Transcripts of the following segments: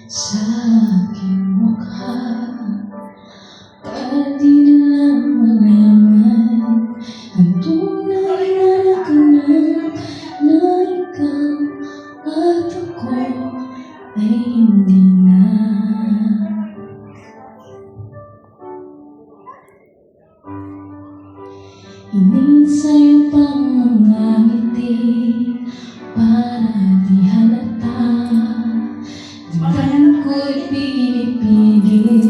Sa aking mukha, kahit di na malaman ang tunay na naganap na ikaw at ako ay hindi na. Ininsay pang mga ngiti para di halata. Diyan ko'y pinipigil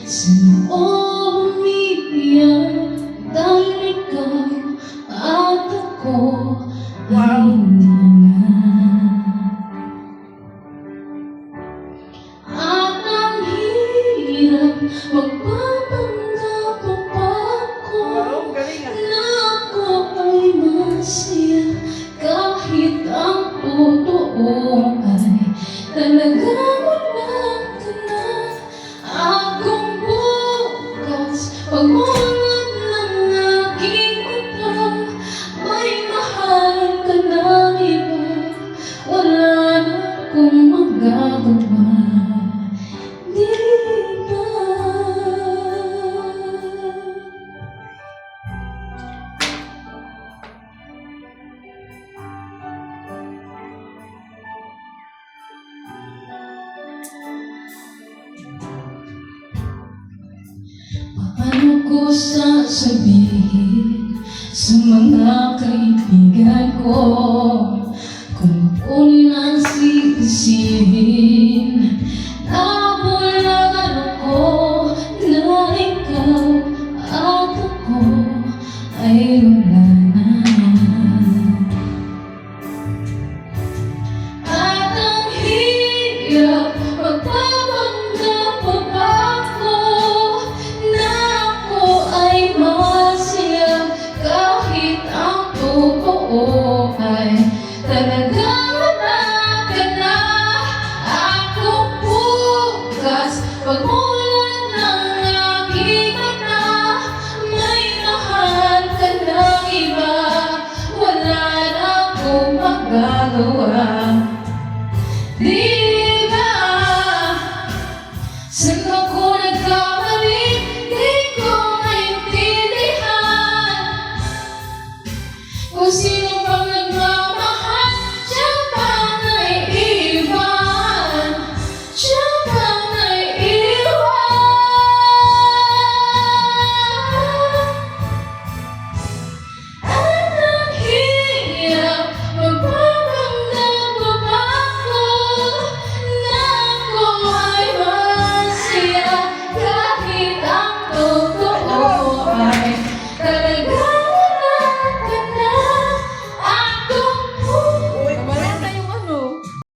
sa loob umiiyak dahil ikaw at ako ay hindi na. At ang hirap magpapanggap pa ako na ako ay masaya kahit ang totoo ay talagang wala ka na. Akong bukas pagmulat ng aking mata, may mahal ka na iba, wala na akong magagawa, di ba? Paano ko sasabihin sa mga kaibigan ko